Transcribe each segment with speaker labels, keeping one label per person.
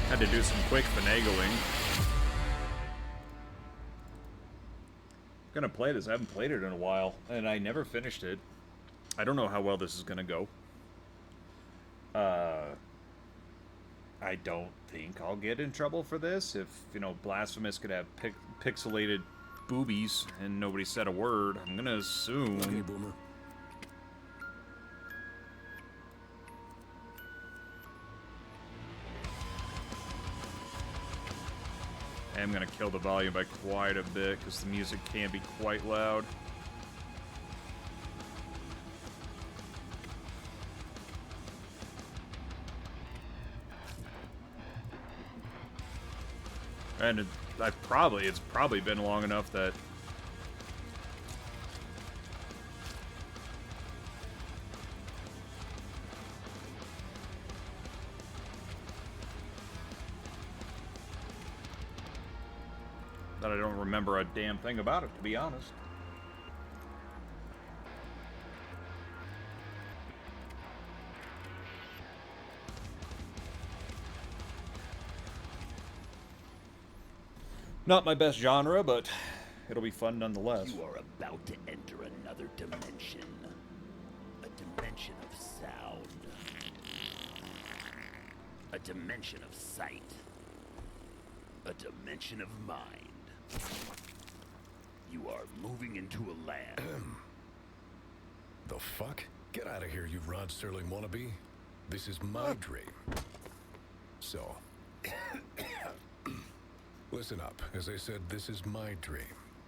Speaker 1: Had to do some quick finagling. Gonna play this. I haven't played it in a while, and I never finished it. I don't know how well this is gonna go. I don't think I'll get in trouble for this. If, you know, Blasphemous could have pixelated boobies and nobody said a word, I'm gonna assume.
Speaker 2: Okay, Boomer.
Speaker 1: I am gonna kill the volume by quite a bit because the music can be quite loud. And it's probably been long enough that I don't remember a damn thing about it, to be honest. Not my best genre, but it'll be fun nonetheless.
Speaker 3: You are about to enter another dimension. A dimension of sound. A dimension of sight. A dimension of mind. You are moving into a land.
Speaker 2: The fuck? Get out of here, you Rod Serling wannabe. This is my dream. So, listen up. As I said, this is my dream.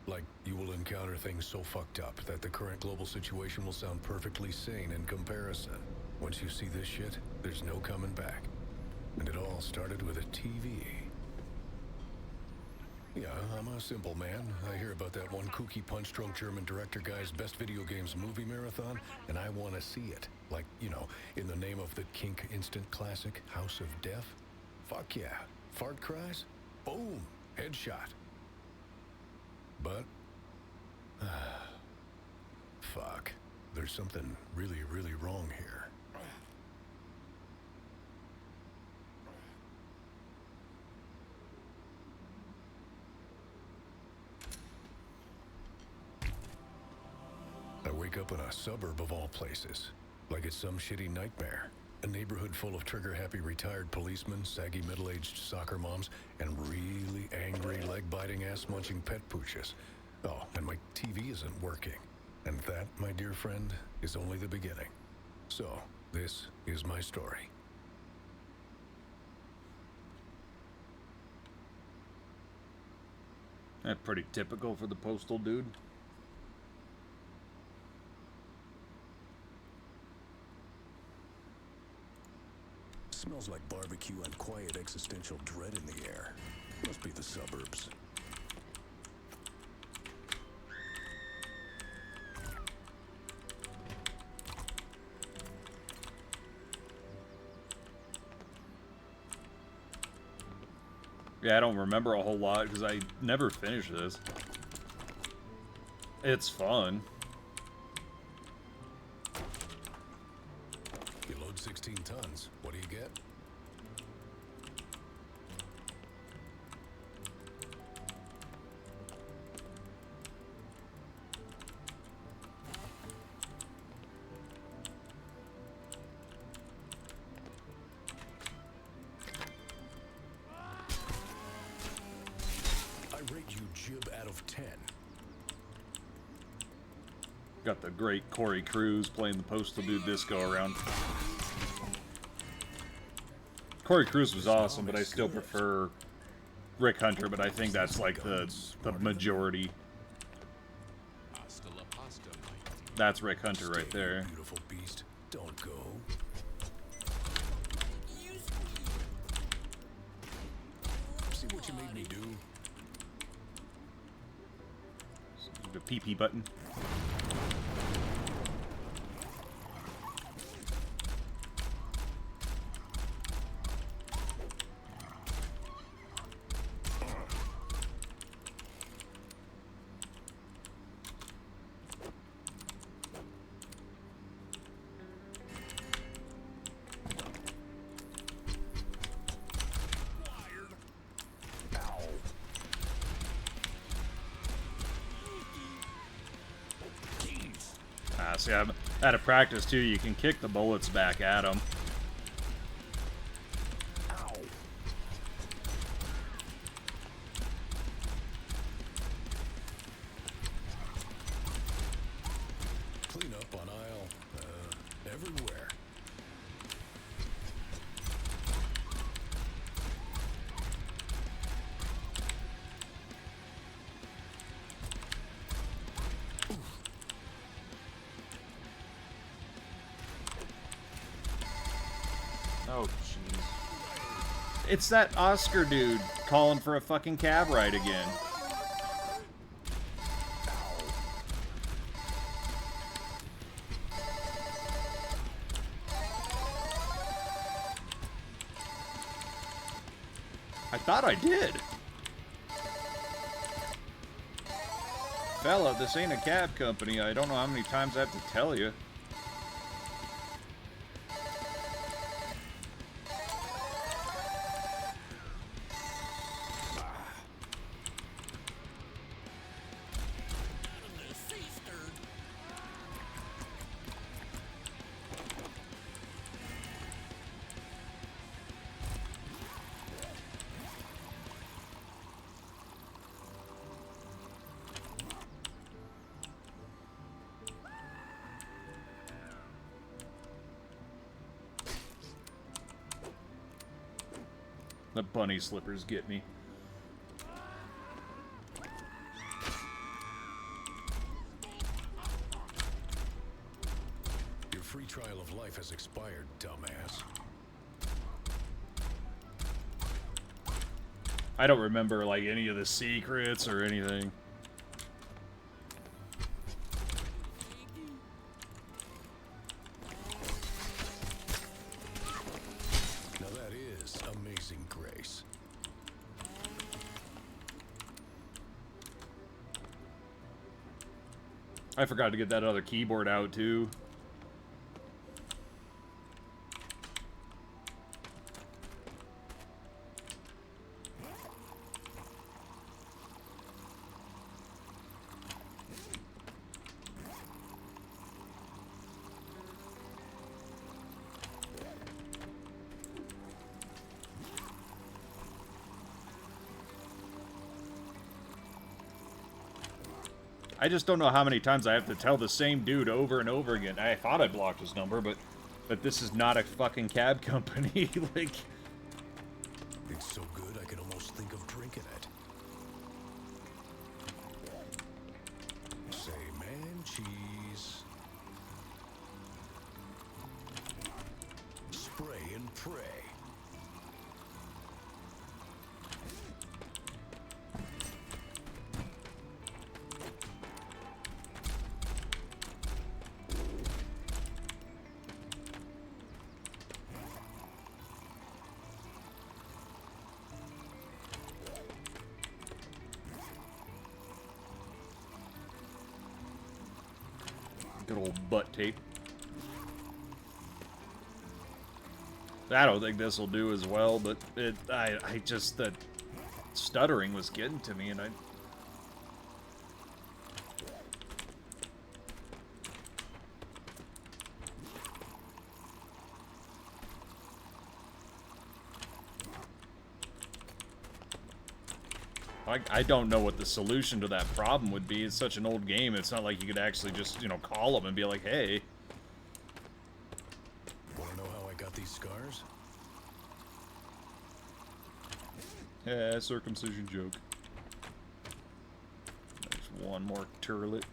Speaker 2: Like, you will encounter things so fucked up that the current global situation will sound perfectly sane in comparison. Once you see this shit, there's no coming back. And it all started with a TV. Yeah, I'm a simple man. I hear about that one kooky punch-drunk German director guy's best video games movie marathon, and I want to see it. Like, you know, in the name of the kink instant classic, House of Death. Fuck yeah. Fart cries? Boom. Headshot. But... fuck. There's something really, really wrong here. I wake up in a suburb of all places, like it's some shitty nightmare. A neighborhood full of trigger-happy retired policemen, saggy middle-aged soccer moms, and really angry, leg-biting, ass-munching pet pooches. Oh, and my TV isn't working. And that, my dear friend, is only the beginning. So, this is my story.
Speaker 1: That's pretty typical for the Postal dude.
Speaker 2: Smells like barbecue and quiet existential dread in the air. Must be the suburbs.
Speaker 1: Yeah, I don't remember a whole lot because I never finished this. It's fun.
Speaker 2: You load 16 tons. What do you get? I rate you jib out of 10.
Speaker 1: Got the great Corey Cruz playing the Postal dude this go around. Corey Cruz was awesome, but I still prefer Rick Hunter, but I think that's like the majority. That's Rick Hunter right there.
Speaker 2: Beautiful beast. Don't go. See what you made me do?
Speaker 1: The PP button. See, I'm out of practice too. You can kick the bullets back at them.
Speaker 2: Clean up on aisle, everywhere.
Speaker 1: Oh, jeez. It's that Oscar dude calling for a fucking cab ride again. I thought I did. Fella, this ain't a cab company. I don't know how many times I have to tell you. The bunny slippers get me.
Speaker 2: Your free trial of life has expired, dumbass.
Speaker 1: I don't remember, like, any of the secrets or anything.
Speaker 2: Now that is amazing grace.
Speaker 1: I forgot to get that other keyboard out, too. I just don't know how many times I have to tell the same dude over and over again. I thought I blocked his number, but this is not a fucking cab company. Like,
Speaker 2: It's so good I can almost think of drinking it. Say man cheese. Spray and pray.
Speaker 1: good old butt tape. I don't think this will do as well, but I just, the stuttering was getting to me, and I don't know what the solution to that problem would be. It's such an old game, it's not like you could actually just, you know, call them and be like, hey.
Speaker 2: Wanna know how I got these scars?
Speaker 1: Yeah, circumcision joke. There's one more turlet.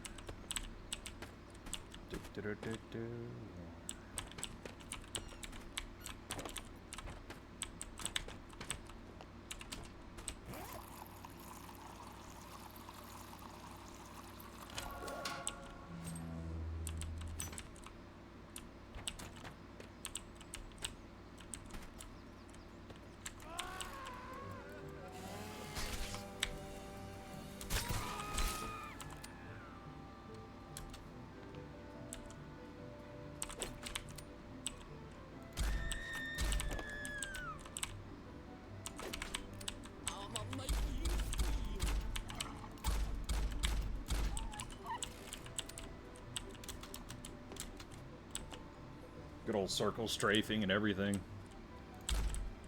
Speaker 1: Good old circle strafing and everything.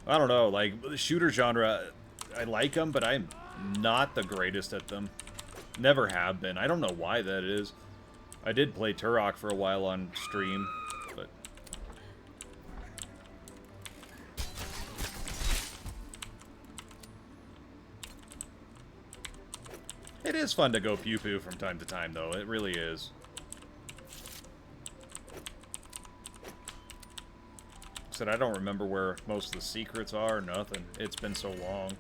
Speaker 1: I don't know, like, the shooter genre, I like them, but I'm not the greatest at them. Never have been. I don't know why that is. I did play Turok for a while on stream, but... It is fun to go pew-pew from time to time, though. It really is. Said I don't remember where most of the secrets are or nothing. It's been so long.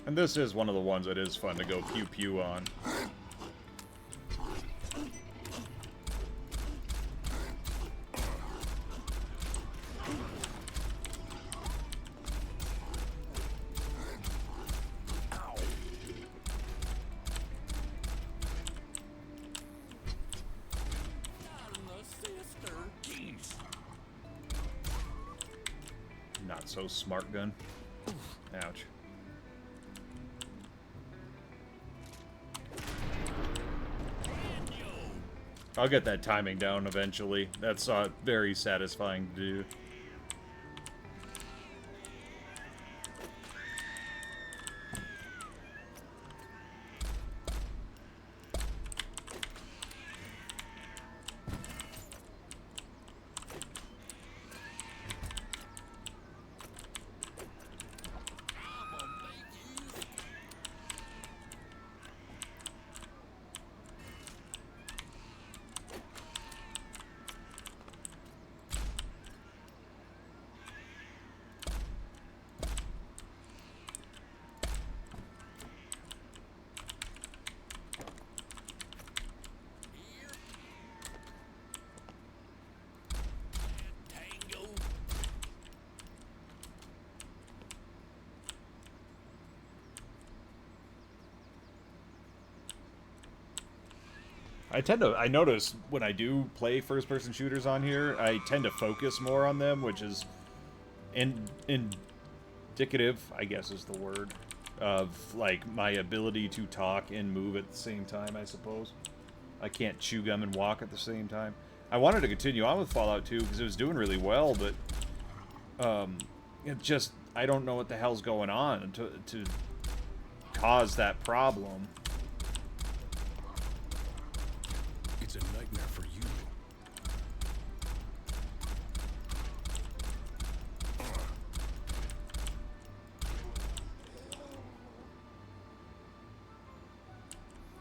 Speaker 1: And this is one of the ones that is fun to go pew-pew on. Not so smart gun. Ouch. I'll get that timing down eventually. That's very satisfying to do. I notice when I do play first-person shooters on here, I tend to focus more on them, which is indicative, I guess is the word, of, like, my ability to talk and move at the same time, I suppose. I can't chew gum and walk at the same time. I wanted to continue on with Fallout 2 because it was doing really well, but, it just, I don't know what the hell's going on to cause that problem.
Speaker 2: It's a nightmare for you.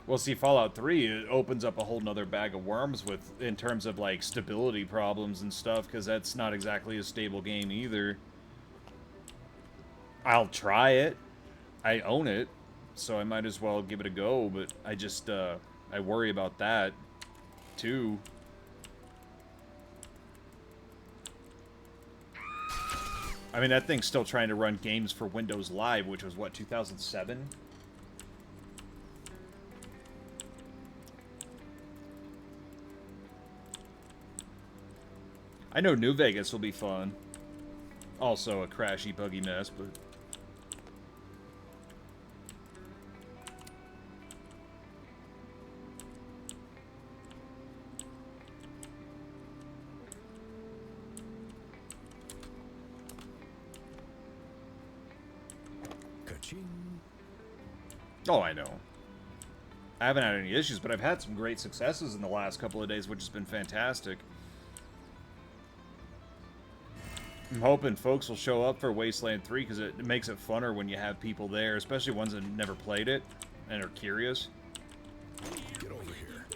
Speaker 1: Well, see, Fallout 3 it opens up a whole nother bag of worms in terms of, like, stability problems and stuff, because that's not exactly a stable game either. I'll try it. I own it, so I might as well give it a go, but I just, I worry about that, too. I mean, that thing's still trying to run games for Windows Live, which was, what, 2007? I know New Vegas will be fun. Also a crashy, buggy mess, but...
Speaker 2: Ka-ching.
Speaker 1: Oh, I know. I haven't had any issues, but I've had some great successes in the last couple of days, which has been fantastic. I'm hoping folks will show up for Wasteland 3, because it makes it funner when you have people there, especially ones that never played it and are curious.
Speaker 2: Get over here.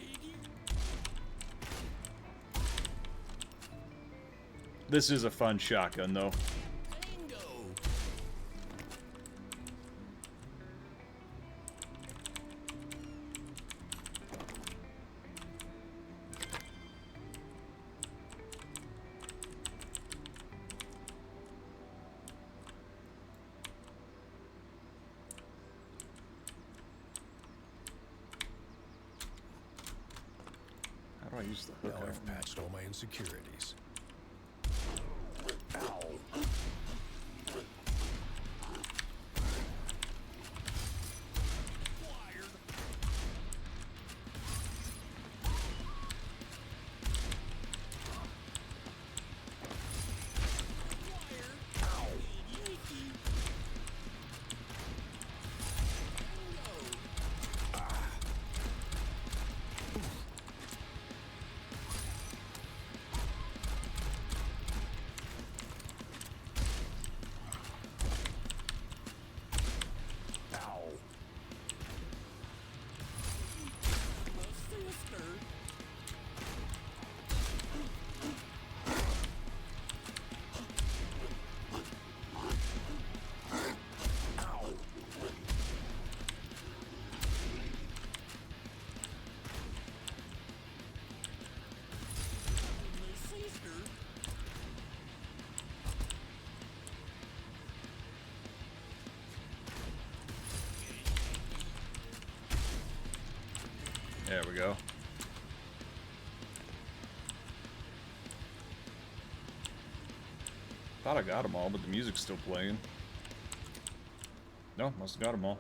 Speaker 1: This is a fun shotgun, though. use the hook.
Speaker 2: Now I've patched all my insecurities.
Speaker 1: There we go. Thought I got them all, but the music's still playing. No, must have got them all.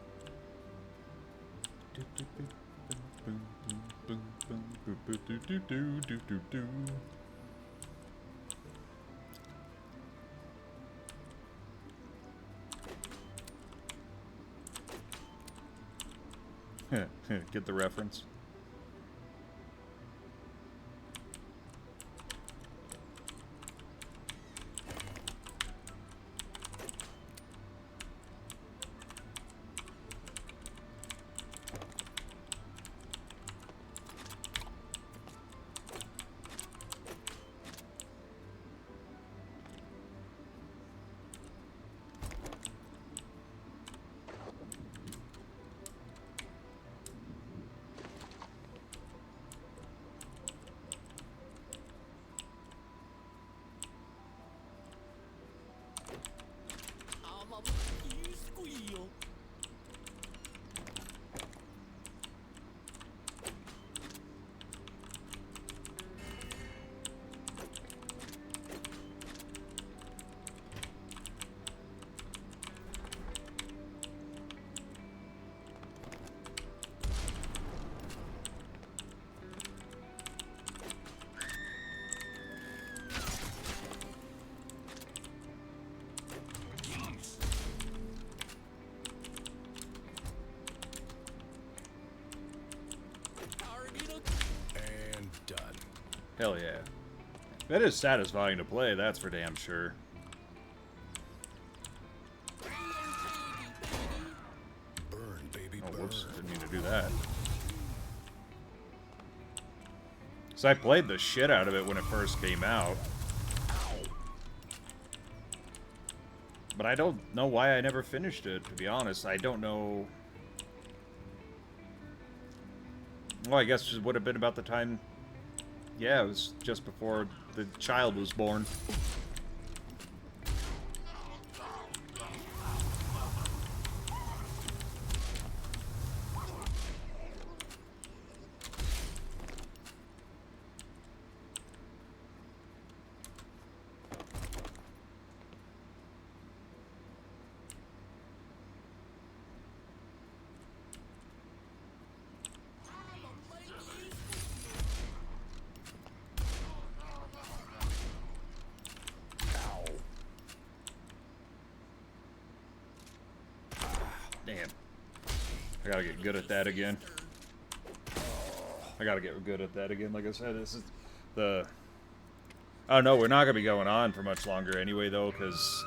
Speaker 1: Get the reference?
Speaker 2: And done.
Speaker 1: Hell yeah. That is satisfying to play, that's for damn sure.
Speaker 2: Burn, baby,
Speaker 1: Oh,
Speaker 2: burn.
Speaker 1: whoops, didn't mean to do that. So I played the shit out of it when it first came out. But I don't know why I never finished it, to be honest. I don't know... Well, I guess it would have been about the time... Yeah, it was just before the child was born. Damn. I gotta get good at that again. I gotta get good at that again. Like I said, this is the... Oh no, we're not gonna be going on for much longer anyway, though, because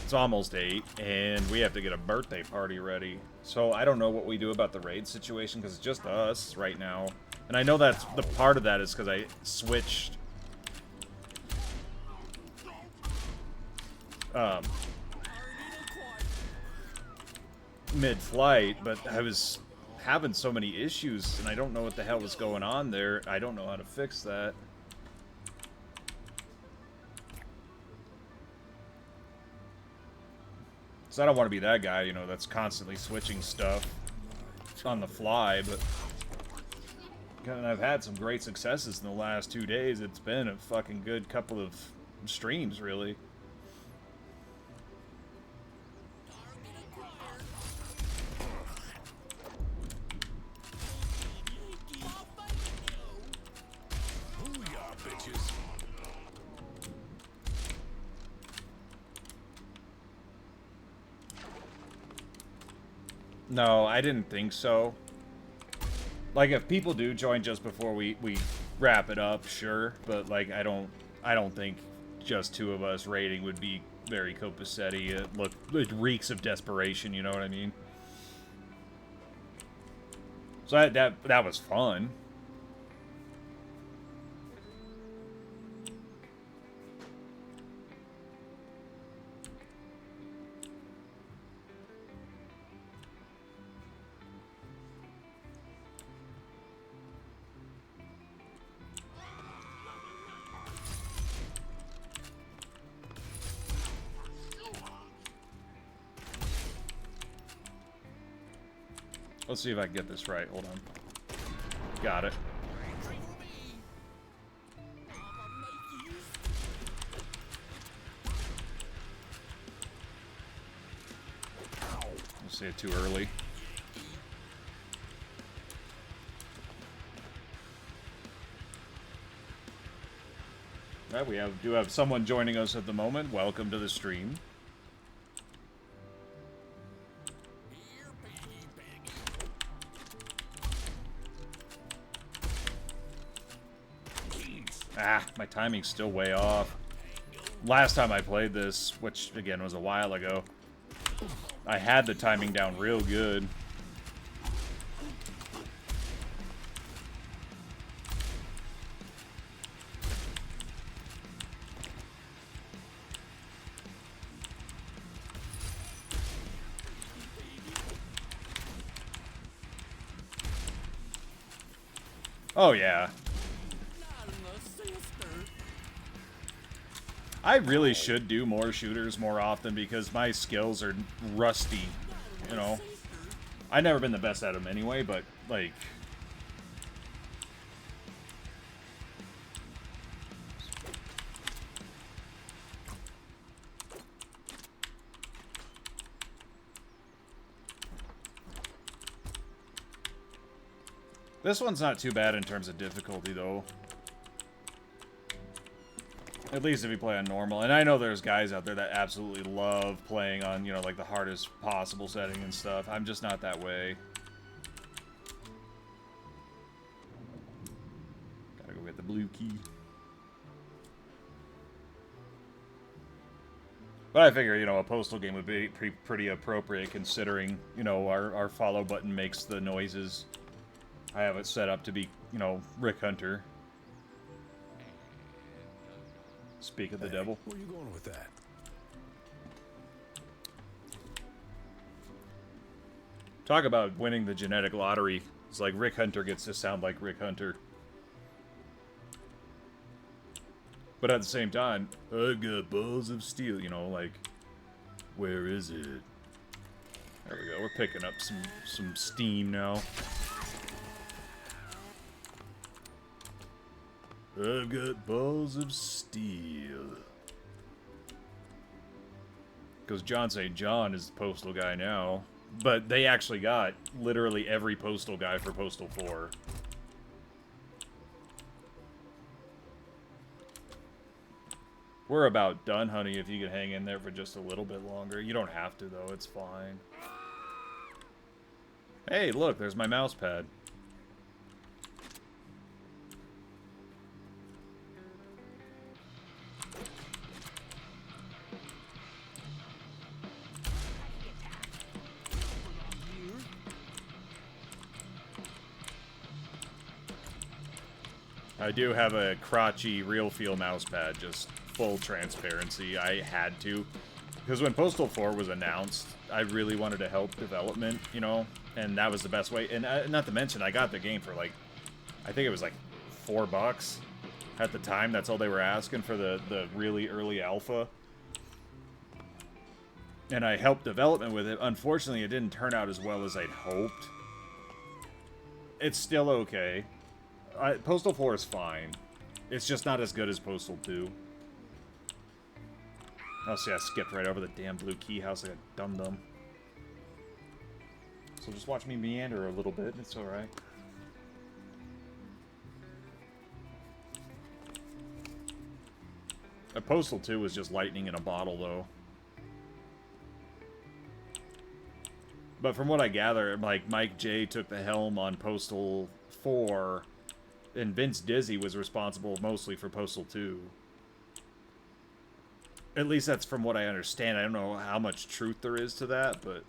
Speaker 1: it's almost 8, and we have to get a birthday party ready. So I don't know what we do about the raid situation, because it's just us right now. And I know that's the part of that is because I switched... mid-flight, but I was having so many issues, and I don't know what the hell was going on there. I don't know how to fix that. So I don't want to be that guy, you know, that's constantly switching stuff on the fly, but... And I've had some great successes in the last 2 days. It's been a fucking good couple of streams, really.
Speaker 2: Booyah, bitches.
Speaker 1: No, I didn't think so. Like, if people do join just before we wrap it up, sure. But, like, I don't think just 2 of us raiding would be very copacetti. It reeks of desperation, you know what I mean? So that was fun. Let's see if I can get this right. Hold on. Got it. Let's say it too early. Right, we do have someone joining us at the moment. Welcome to the stream. Ah, my timing's still way off. Last time I played this, which again was a while ago, I had the timing down real good. Oh yeah. I really should do more shooters more often because my skills are rusty, you know. I've never been the best at them anyway, but, like... This one's not too bad in terms of difficulty, though. At least if you play on normal. And I know there's guys out there that absolutely love playing on, you know, like the hardest possible setting and stuff. I'm just not that way. Gotta go get the blue key. But I figure, you know, a postal game would be pretty appropriate considering, you know, our follow button makes the noises. I have it set up to be, you know, Rick Hunter. Speak of the devil.
Speaker 2: Where are you going with that?
Speaker 1: Talk about winning the genetic lottery. It's like Rick Hunter gets to sound like Rick Hunter. But at the same time, I got balls of steel, you know, like, where is it? There we go, we're picking up some steam now. I've got balls of steel. Because John St. John is the postal guy now. But they actually got literally every postal guy for Postal 4. We're about done, honey, if you could hang in there for just a little bit longer. You don't have to, though. It's fine. Hey, look, there's my mouse pad. I do have a crotchy real feel mouse pad, just full transparency. I had to. Because when Postal 4 was announced, I really wanted to help development, you know? And that was the best way. And not to mention, I got the game for like, I think it was like $4 at the time. That's all they were asking for the really early alpha. And I helped development with it. Unfortunately, it didn't turn out as well as I'd hoped. It's still okay. Postal 4 is fine. It's just not as good as Postal 2. Oh, see, I skipped right over the damn blue key house like a dum-dum. So just watch me meander a little bit. It's alright. A Postal 2 was just lightning in a bottle, though. But from what I gather, like, Mike J took the helm on Postal 4, and Vince Dizzy was responsible mostly for Postal 2. At least that's from what I understand. I don't know how much truth there is to that, but...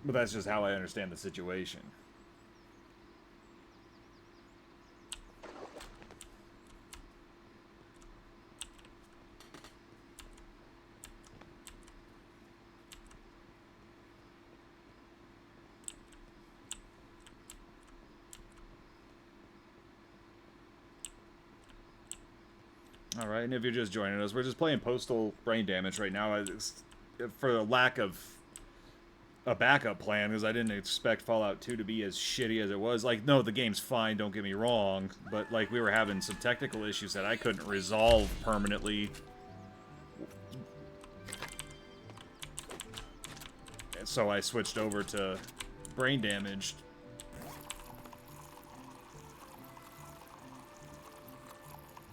Speaker 1: But that's just how I understand the situation. Alright, and if you're just joining us, we're just playing Postal Brain Damage right now. For the lack of a backup plan, because I didn't expect Fallout 2 to be as shitty as it was. Like, no, the game's fine, don't get me wrong, but, like, we were having some technical issues that I couldn't resolve permanently. So I switched over to Brain Damaged.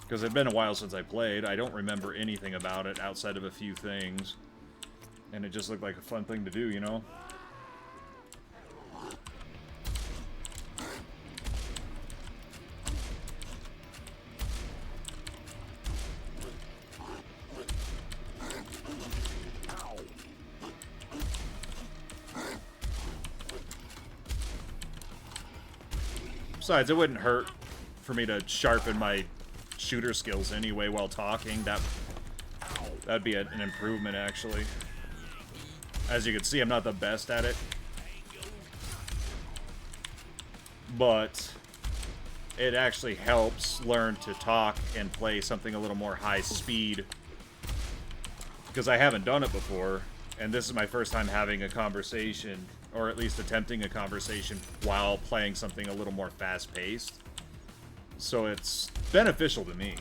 Speaker 1: Because it's been a while since I played. I don't remember anything about it outside of a few things. And it just looked like a fun thing to do, you know? Besides, it wouldn't hurt for me to sharpen my shooter skills anyway while talking. That'd be an improvement, actually. As you can see, I'm not the best at it, but it actually helps learn to talk and play something a little more high speed, because I haven't done it before, and this is my first time having a conversation, or at least attempting a conversation while playing something a little more fast-paced. So it's beneficial to me.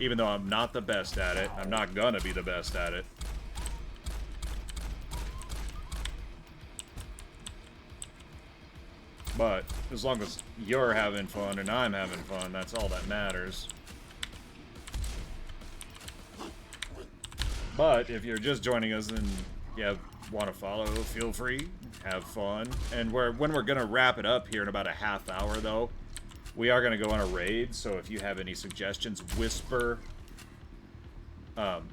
Speaker 1: Even though I'm not the best at it, I'm not gonna be the best at it. But as long as you're having fun and I'm having fun, that's all that matters. But if you're just joining us and you want to follow, feel free, have fun. And when we're gonna wrap it up here in about a half hour, though, we are going to go on a raid, so if you have any suggestions, whisper.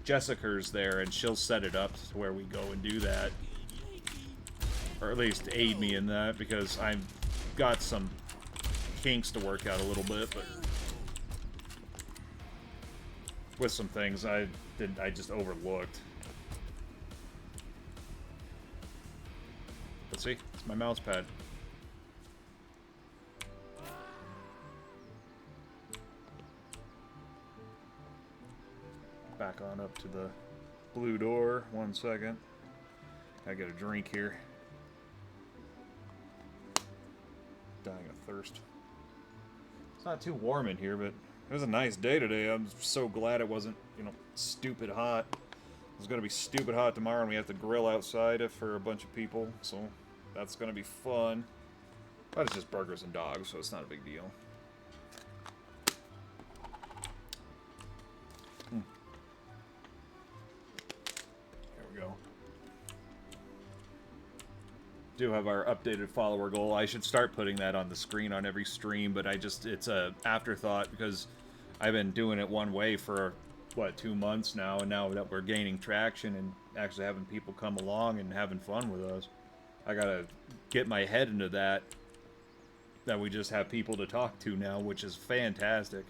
Speaker 1: Jessica's there, and she'll set it up to where we go and do that. Or at least aid me in that, because I've got some kinks to work out a little bit, but... with some things I just overlooked. Let's see, it's my mouse pad. Back on up to the blue door. 1 second. I get a drink here. Dying of thirst. It's not too warm in here, but it was a nice day today. I'm so glad it wasn't, you know, stupid hot. It's gonna be stupid hot tomorrow, and we have to grill outside for a bunch of people, so that's gonna be fun. But it's just burgers and dogs, so it's not a big deal. Do have our updated follower goal. I should start putting that on the screen on every stream, but it's a afterthought because I've been doing it one way for, what, 2 months now, and now that we're gaining traction and actually having people come along and having fun with us, I gotta get my head into that we just have people to talk to now, which is fantastic.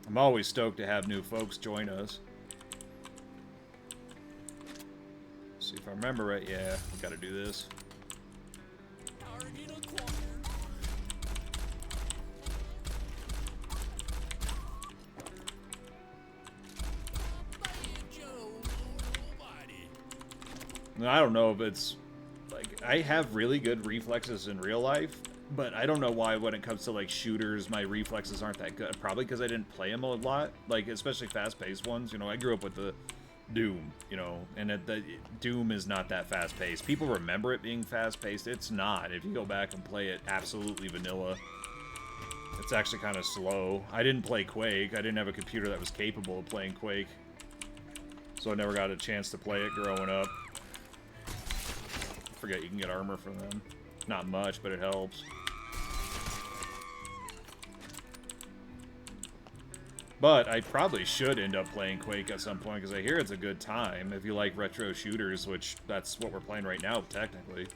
Speaker 1: I'm always stoked to have new folks join us. See if I remember right. Yeah, we gotta do this. I don't know if it's I have really good reflexes in real life, but I don't know why when it comes to like shooters, my reflexes aren't that good. Probably because I didn't play them a lot, like especially fast-paced ones. You know, I grew up with the Doom, you know, and Doom is not that fast-paced. People remember it being fast-paced. It's not. If you go back and play it absolutely vanilla, it's actually kind of slow. I didn't play Quake. I didn't have a computer that was capable of playing Quake, so I never got a chance to play it growing up. Forget you can get armor from them. Not much, but it helps. But I probably should end up playing Quake at some point, because I hear it's a good time if you like retro shooters, which that's what we're playing right now, technically.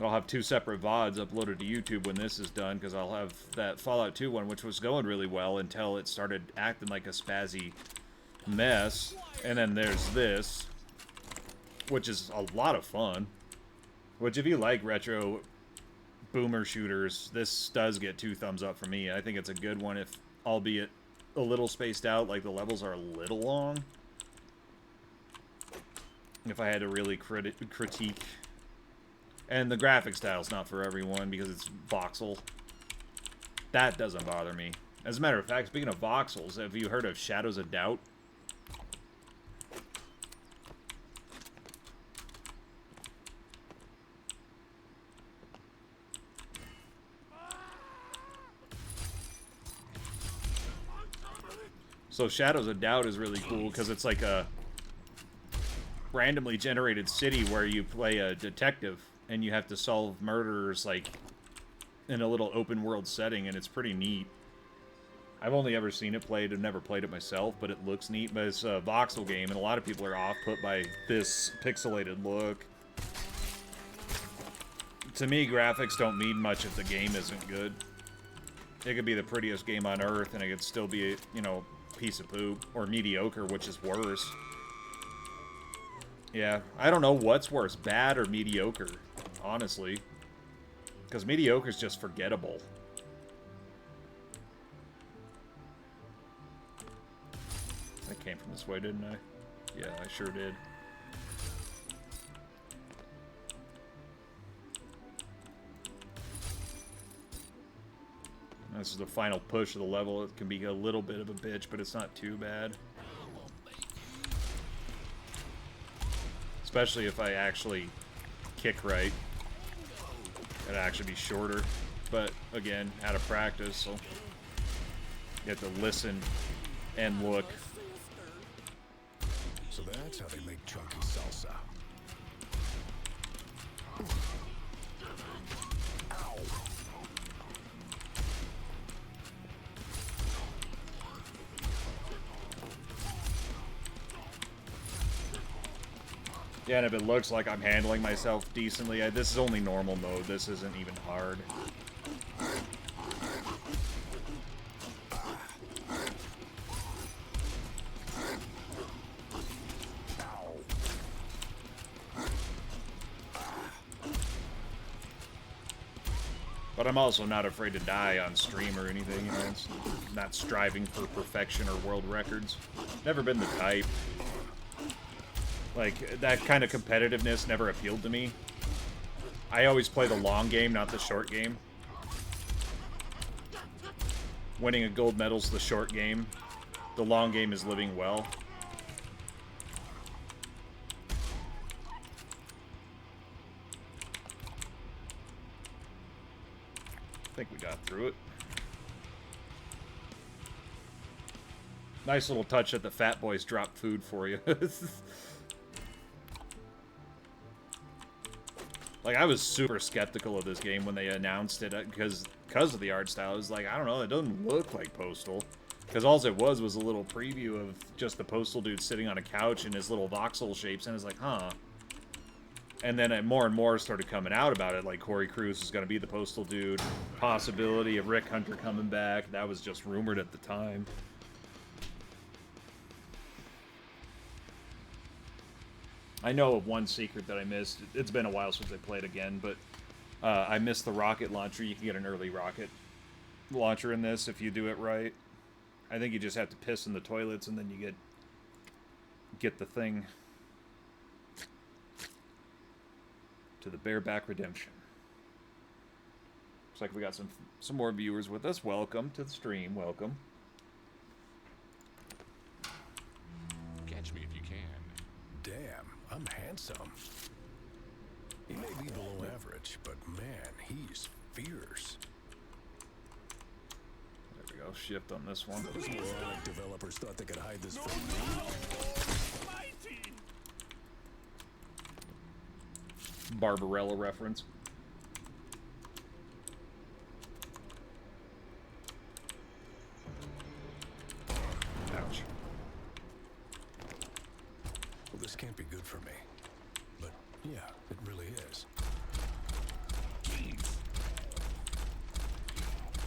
Speaker 1: I'll have 2 separate VODs uploaded to YouTube when this is done, because I'll have that Fallout 2 one, which was going really well until it started acting like a spazzy mess. And then there's this, which is a lot of fun. Which, if you like retro boomer shooters, this does get 2 thumbs up for me. I think it's a good one, if albeit a little spaced out, like the levels are a little long. If I had to really critique. And the graphic style's not for everyone because it's voxel. That doesn't bother me. As a matter of fact, speaking of voxels, have you heard of Shadows of Doubt? So Shadows of Doubt is really cool because it's like a randomly generated city where you play a detective and you have to solve murders like in a little open world setting, and it's pretty neat. I've only ever seen it played and never played it myself, but it looks neat. But it's a voxel game, and a lot of people are off-put by this pixelated look. To me, graphics don't mean much if the game isn't good. It could be the prettiest game on earth, and it could still be, you know, piece of poop, or mediocre, which is worse. Yeah, I don't know what's worse, bad or mediocre, honestly. Because mediocre is just forgettable. I came from this way, didn't I? Yeah, I sure did. This is the final push of the level. It can be a little bit of a bitch, but it's not too bad. Especially if I actually kick right. It'd actually be shorter. But, again, out of practice, so you have to listen and look.
Speaker 2: So that's how they make chunky salsa.
Speaker 1: Yeah, and if it looks like I'm handling myself decently, this is only normal mode. This isn't even hard. But I'm also not afraid to die on stream or anything, you know, it's not striving for perfection or world records. Never been the type. Like, that kind of competitiveness never appealed to me. I always play the long game, not the short game. Winning a gold medal's the short game. The long game is living well. I think we got through it. Nice little touch that the fat boys drop food for you. Like, I was super skeptical of this game when they announced it because of the art style. I was like, I don't know, it doesn't look like Postal. Because all it was a little preview of just the Postal dude sitting on a couch in his little voxel shapes, and it's like, huh. And then more and more started coming out about it, like Corey Cruz is going to be the Postal dude, possibility of Rick Hunter coming back. That was just rumored at the time. I know of one secret that I missed. It's been a while since I played again, but I missed the rocket launcher. You can get an early rocket launcher in this if you do it right. I think you just have to piss in the toilets and then you get the thing. to the Bareback Redemption. Looks like we got some more viewers with us. Welcome to the stream. Welcome.
Speaker 4: Catch me if you can.
Speaker 2: Damn, I'm handsome. He may be below average, but man, he's fierce.
Speaker 1: There we go. Shift on this one.
Speaker 2: Those moronic developers thought they could hide this from me.
Speaker 1: Barbarella reference. Ouch.
Speaker 2: Well, this can't be good for me. But yeah, it really is.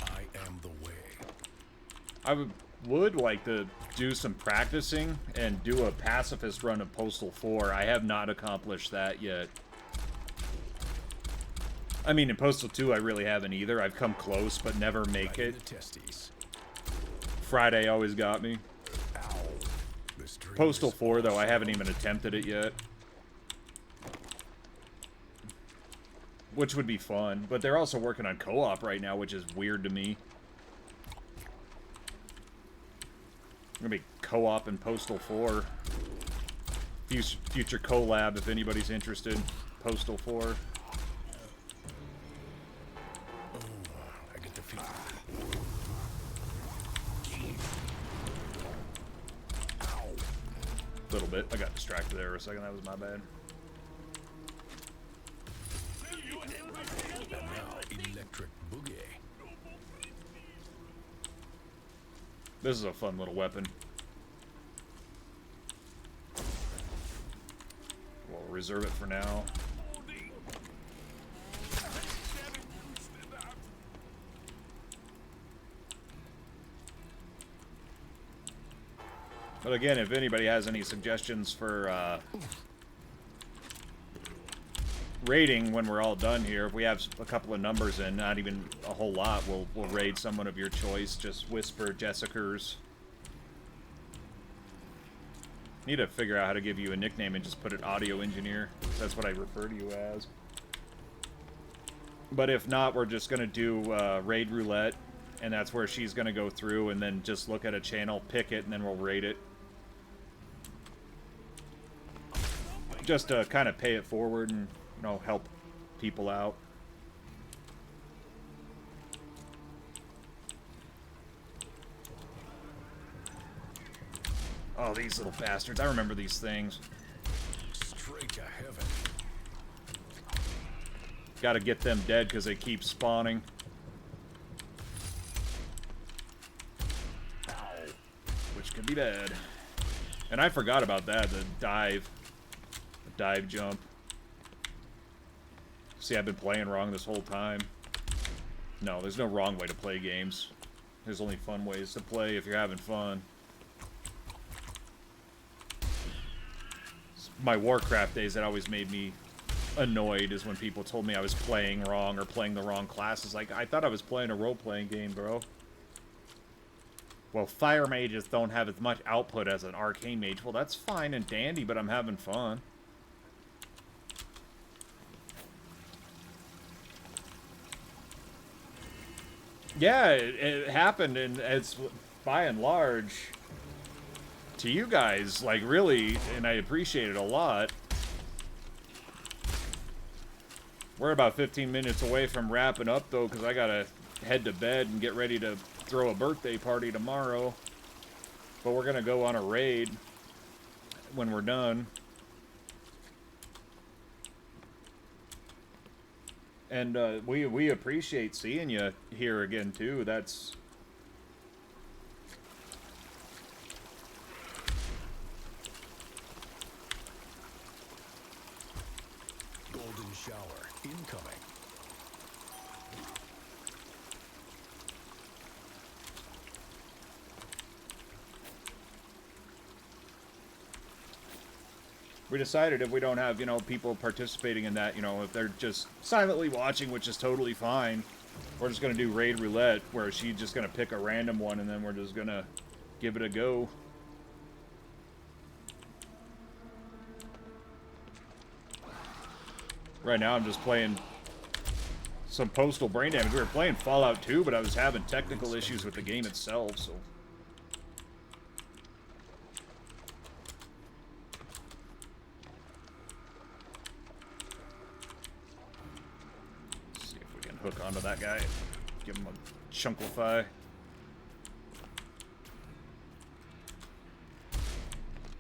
Speaker 2: I am the way.
Speaker 1: I would like to do some practicing and do a pacifist run of Postal 4. I have not accomplished that yet. I mean, in Postal 2, I really haven't either. I've come close, but never make
Speaker 2: Right in
Speaker 1: it.
Speaker 2: the testes.
Speaker 1: Friday always got me.
Speaker 2: Ow. This dream
Speaker 1: Postal
Speaker 2: is
Speaker 1: 4, though, I
Speaker 2: awesome.
Speaker 1: haven't even attempted it yet. Which would be fun. But they're also working on co-op right now, which is weird to me. Gonna be co-op in Postal 4. Future collab, if anybody's interested. Postal 4.
Speaker 2: I get the feeling.
Speaker 1: A little bit. I got distracted there for a second. That was my bad.
Speaker 2: And now, electric boogie.
Speaker 1: This is a fun little weapon. We'll reserve it for now. But again, if anybody has any suggestions for raiding when we're all done here, if we have a couple of numbers in, not even a whole lot, we'll raid someone of your choice. Just whisper Jessicers. Need to figure out how to give you a nickname and just put it audio engineer. That's what I refer to you as. But if not, we're just gonna do raid roulette, and that's where she's gonna go through and then just look at a channel, pick it, and then we'll raid it. Just to kind of pay it forward and, you know, help people out. Oh, these little bastards. I remember these things.
Speaker 2: Straight to heaven.
Speaker 1: Gotta get them dead because they keep spawning. Which could be bad. And I forgot about that, the dive. The dive jump. See, I've been playing wrong this whole time. No, there's no wrong way to play games. There's only fun ways to play if you're having fun. My Warcraft days, that always made me annoyed, is when people told me I was playing wrong or playing the wrong classes. Like, I thought I was playing a role-playing game, bro. Well, fire mages don't have as much output as an arcane mage. Well, that's fine and dandy, but I'm having fun. Yeah, it happened, and it's by and large to you guys, like, really, and I appreciate it a lot. We're about 15 minutes away from wrapping up, though, because I gotta head to bed and get ready to throw a birthday party tomorrow. But we're gonna go on a raid when we're done. And we appreciate seeing you here again, too. That's...
Speaker 2: Golden shower incoming.
Speaker 1: We decided if we don't have, you know, people participating in that, you know, if they're just silently watching, which is totally fine, we're just going to do raid roulette, where she's just going to pick a random one, and then we're just going to give it a go. Right now I'm just playing some Postal Brain Damage. We were playing Fallout 2, but I was having technical issues with the game itself, so... Let's see if we can hook onto that guy. Give him a chunklify.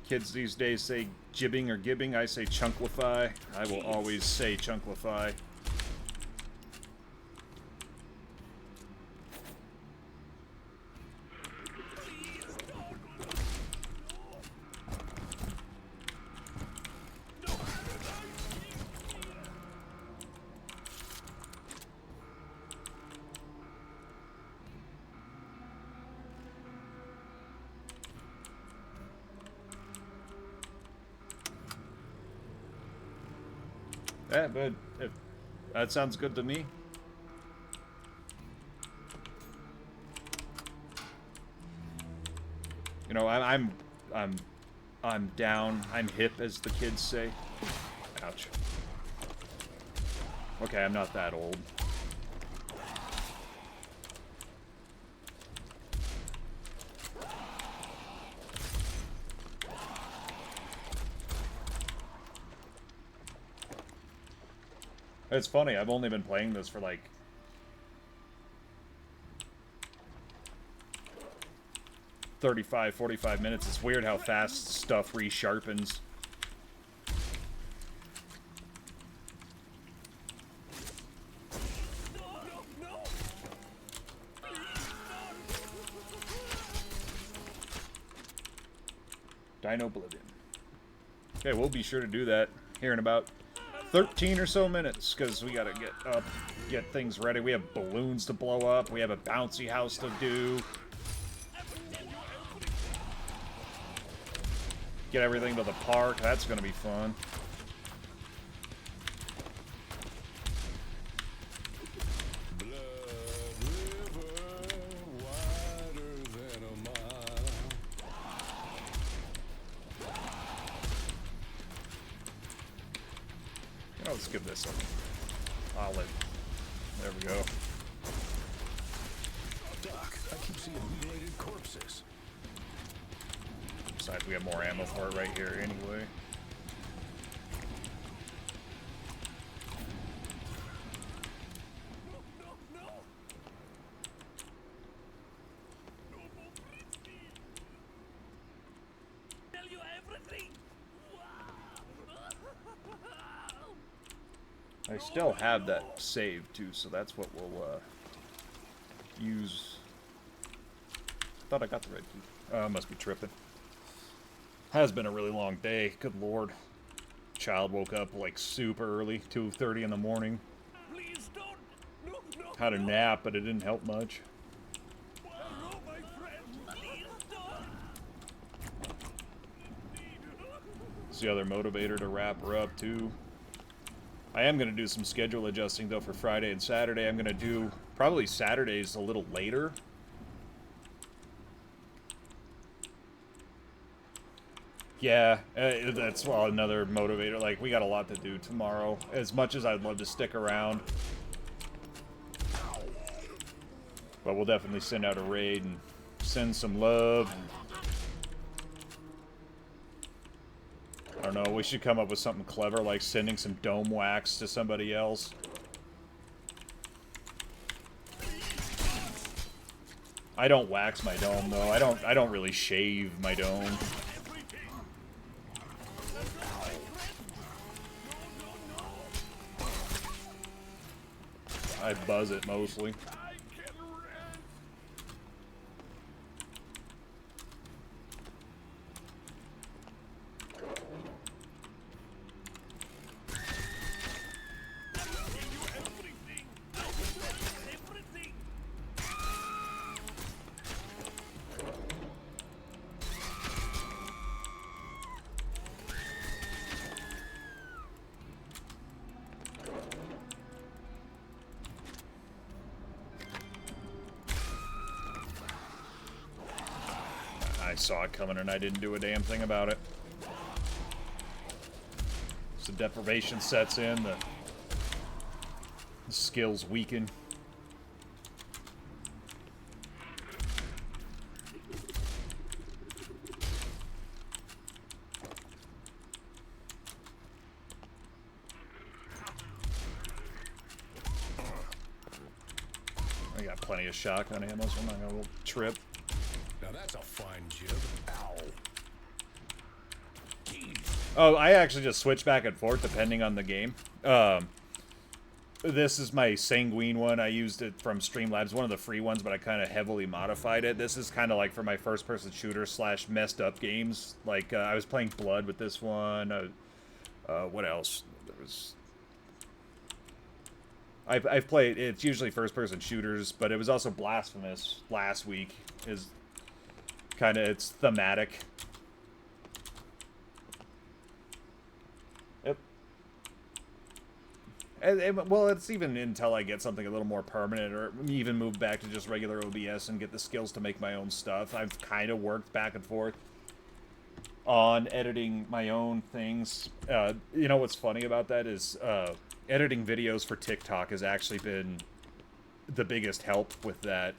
Speaker 1: Kids these days say jibbing or gibbing. I say chunklify. I will always say chunklify. Yeah, but that sounds good to me. You know, I'm down. I'm hip, as the kids say. Ouch. Okay, I'm not that old. It's funny, I've only been playing this for like 35, 45 minutes. It's weird how fast stuff resharpens. Dino Oblivion. Okay, we'll be sure to do that here in about 13 or so minutes, because we gotta get up, get things ready. We have balloons to blow up. We have a bouncy house to do. Get everything to the park. That's gonna be fun. Let's give this a olive. There we go.
Speaker 2: Doc, I keep seeing mutilated corpses.
Speaker 1: Besides, we have more ammo for it right here anyway. I still have that save too, so that's what we'll use. Thought I got the red key. I must be tripping. Has been a really long day. Good lord. Child woke up like super early, 2:30 in the morning.
Speaker 3: Please don't. No,
Speaker 1: Had a nap, but it didn't help much.
Speaker 3: no, my friend. Please don't.
Speaker 1: It's the other motivator to wrap her up too. I am going to do some schedule adjusting though for Friday and Saturday. I'm going to do probably Saturdays a little later. Yeah, that's well another motivator. Like, we got a lot to do tomorrow. As much as I'd love to stick around. But we'll definitely send out a raid and send some love. I don't know, we should come up with something clever, like sending some dome wax to somebody else. I don't wax my dome though. I don't really shave my dome. I buzz it mostly. I saw it coming and I didn't do a damn thing about it. So deprivation sets in, the skills weaken. I got plenty of shotgun ammo, so I'm not gonna trip.
Speaker 2: Now that's a fine jib. Ow.
Speaker 1: Oh, I actually just switch back and forth depending on the game. This is my Sanguine one. I used it from Streamlabs, one of the free ones, but I kind of heavily modified it. This is kind of like for my first-person shooter / messed up games. Like, I was playing Blood with this one. What else? There was... I've played... It's usually first-person shooters, but it was also Blasphemous last week. Is kind of... It's thematic. Well, it's even until I get something a little more permanent, or even move back to just regular OBS and get the skills to make my own stuff. I've kind of worked back and forth on editing my own things. You know what's funny about that is editing videos for TikTok has actually been the biggest help with that.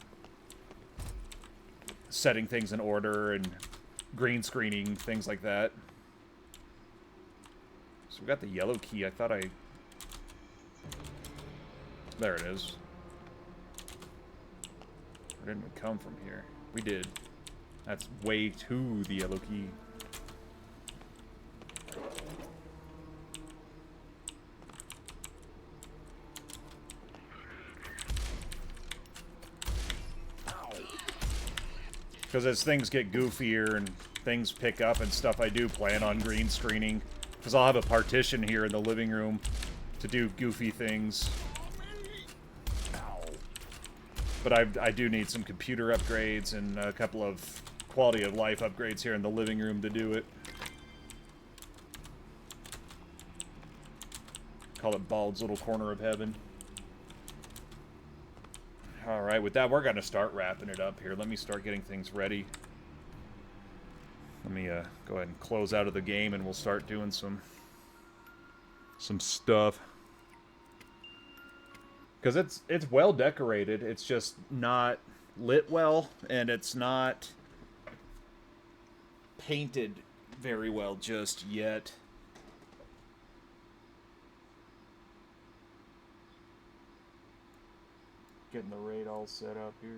Speaker 1: Setting things in order and green screening, things like that. So we got the yellow key. I thought I... There it is. Where didn't we come from here? We did. That's way to the yellow key. Because as things get goofier and things pick up and stuff, I do plan on green screening. Because I'll have a partition here in the living room to do goofy things. But I do need some computer upgrades and a couple of quality of life upgrades here in the living room to do it. Call it Bald's little corner of heaven. Alright, with that, we're going to start wrapping it up here. Let me start getting things ready. Let me go ahead and close out of the game, and we'll start doing some stuff. Because it's well decorated, it's just not lit well, and it's not painted very well just yet. Getting the raid all set up here.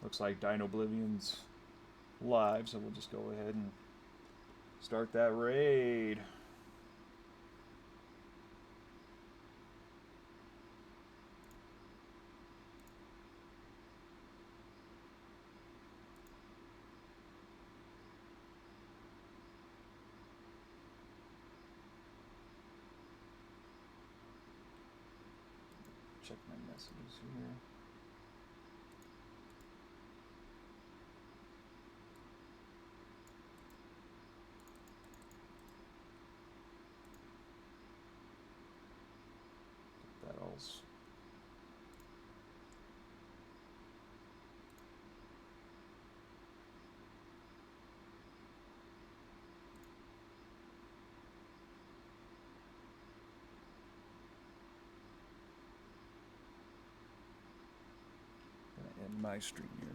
Speaker 1: Looks like Dino Oblivion's live, so we'll just go ahead and start that raid. Check my messages here. That all's gonna end my stream here.